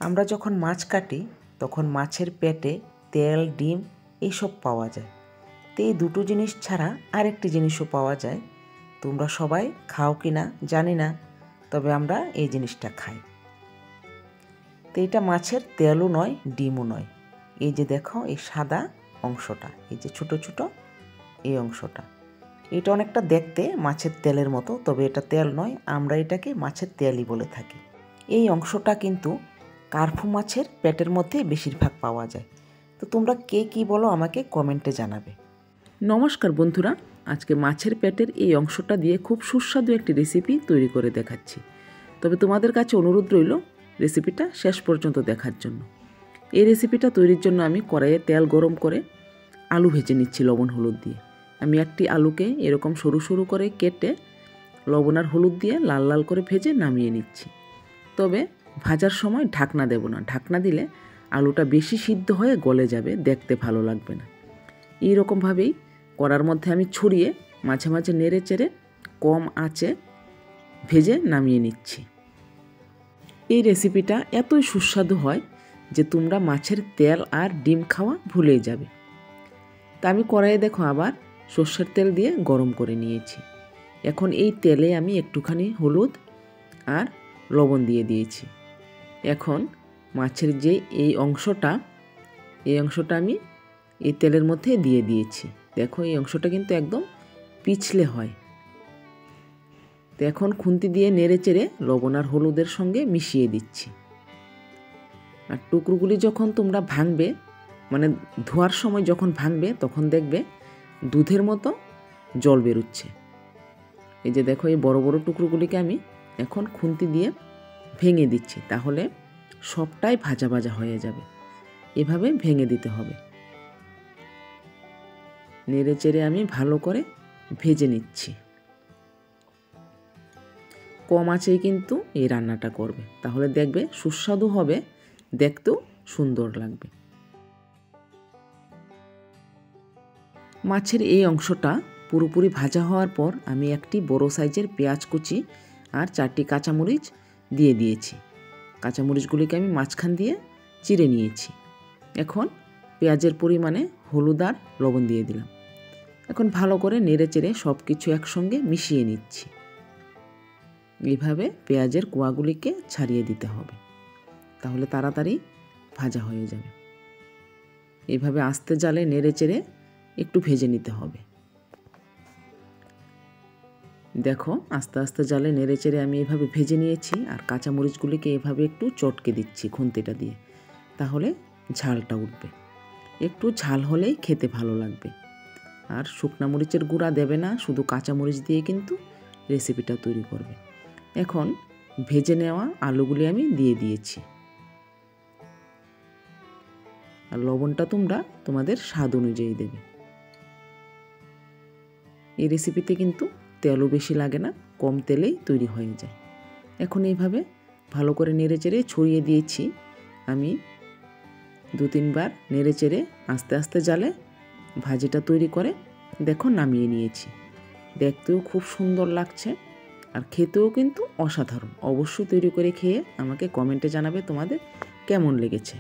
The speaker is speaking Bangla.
আমরা যখন মাছ কাটি তখন মাছের পেটে তেল, ডিম এইসব পাওয়া যায়। তো এই দুটো জিনিস ছাড়া আরেকটি জিনিসও পাওয়া যায়। তোমরা সবাই খাও কি না জানি না, তবে আমরা এই জিনিসটা খাই। তো এটা মাছের তেলও নয়, ডিমও নয়। এই যে দেখো এই সাদা অংশটা, এই যে ছোট ছোট এই অংশটা, এটা অনেকটা দেখতে মাছের তেলের মতো, তবে এটা তেল নয়, আমরা এটাকে মাছের তেলই বলে থাকি। এই অংশটা কিন্তু কার্পু মাছের পেটের মধ্যে বেশিরভাগ পাওয়া যায়। তো তোমরা কে কী বলো আমাকে কমেন্টে জানাবে। নমস্কার বন্ধুরা, আজকে মাছের পেটের এই অংশটা দিয়ে খুব সুস্বাদু একটি রেসিপি তৈরি করে দেখাচ্ছি। তবে তোমাদের কাছে অনুরোধ রইল রেসিপিটা শেষ পর্যন্ত দেখার জন্য। এই রেসিপিটা তৈরির জন্য আমি কড়াইয়ে তেল গরম করে আলু ভেজে নিচ্ছি লবণ হলুদ দিয়ে। আমি একটি আলুকে এরকম সরু সরু করে কেটে লবণ আর হলুদ দিয়ে লাল লাল করে ভেজে নামিয়ে নিচ্ছি। তবে ভাজার সময় ঢাকনা দেব না, ঢাকনা দিলে আলুটা বেশি সিদ্ধ হয়ে গলে যাবে, দেখতে ভালো লাগবে না। এই রকমভাবেই কড়ার মধ্যে আমি ছড়িয়ে মাঝে মাঝে নেড়ে চেড়ে কম আঁচে ভেজে নামিয়ে নিচ্ছি। এই রেসিপিটা এতই সুস্বাদু হয় যে তোমরা মাছের তেল আর ডিম খাওয়া ভুলেই যাবে। তা আমি কড়াইয়ে দেখো আবার সর্ষের তেল দিয়ে গরম করে নিয়েছি। এখন এই তেলে আমি একটুখানি হলুদ আর লবণ দিয়ে দিয়েছি। এখন মাছের যে এই অংশটা আমি এই তেলের মধ্যে দিয়ে দিয়েছি। দেখো এই অংশটা কিন্তু একদম পিছলে হয়। তো এখন খুন্তি দিয়ে নেড়ে চেড়ে লবণ আর হলুদের সঙ্গে মিশিয়ে দিচ্ছি। আর টুকরোগুলি যখন তোমরা ভাঙবে, মানে ধোয়ার সময় যখন ভাঙবে, তখন দেখবে দুধের মতো জল বেরোচ্ছে। এই যে দেখো এই বড় বড় টুকরোগুলিকে আমি এখন খুন্তি দিয়ে ভেঙে দিচ্ছি, তাহলে সবটাই ভাজা ভাজা হয়ে যাবে। এভাবে ভেঙে দিতে হবে। নেড়ে চেড়ে আমি ভালো করে ভেজে নিচ্ছি। কম আঁচেই কিন্তু এই রান্নাটা করবে, তাহলে দেখবে সুস্বাদু হবে, দেখতেও সুন্দর লাগবে। মাছের এই অংশটা পুরোপুরি ভাজা হওয়ার পর আমি একটি বড় সাইজের পেঁয়াজ কুচি আর 4টি কাঁচামরিচ দিয়ে দিয়েছি। কাঁচামরিচগুলিকে আমি মাঝখান দিয়ে চিড়ে নিয়েছি। এখন পেঁয়াজের পরিমাণে হলুদ আর লবণ দিয়ে দিলাম। এখন ভালো করে নেড়ে চেড়ে সব কিছু একসঙ্গে মিশিয়ে নিচ্ছি। এইভাবে পেঁয়াজের কোয়াগুলিকে ছাড়িয়ে দিতে হবে, তাহলে তাড়াতাড়ি ভাজা হয়ে যাবে। এইভাবে আস্তে জালে নেড়ে চেড়ে একটু ভেজে নিতে হবে। দেখো আস্তে আস্তে জালে নেড়ে চেড়ে আমি এইভাবে ভেজে নিয়েছি। আর কাঁচামরিচগুলিকে এভাবে একটু চটকে দিচ্ছি খুন্তিটা দিয়ে, তাহলে ঝালটা উঠবে। একটু ঝাল হলেই খেতে ভালো লাগবে। আর শুকনা মরিচের গুঁড়া দেবে না, শুধু কাঁচামরিচ দিয়ে কিন্তু রেসিপিটা তৈরি করবে। এখন ভেজে নেওয়া আলুগুলি আমি দিয়ে দিয়েছি। আর লবণটা তোমরা তোমাদের স্বাদ অনুযায়ী দেবে। এই রেসিপিতে কিন্তু তেলও বেশি লাগে না, কম তেলেই তৈরি হয়ে যায়। এখন এইভাবে ভালো করে নেড়ে চেড়ে ছড়িয়ে দিয়েছি। আমি 2-3 বার নেড়ে চেড়ে আস্তে আস্তে জালে ভাজিটা তৈরি করে দেখো নামিয়ে নিয়েছি। দেখতেও খুব সুন্দর লাগছে আর খেতেও কিন্তু অসাধারণ। অবশ্যই তৈরি করে খেয়ে আমাকে কমেন্টে জানাবে তোমাদের কেমন লেগেছে।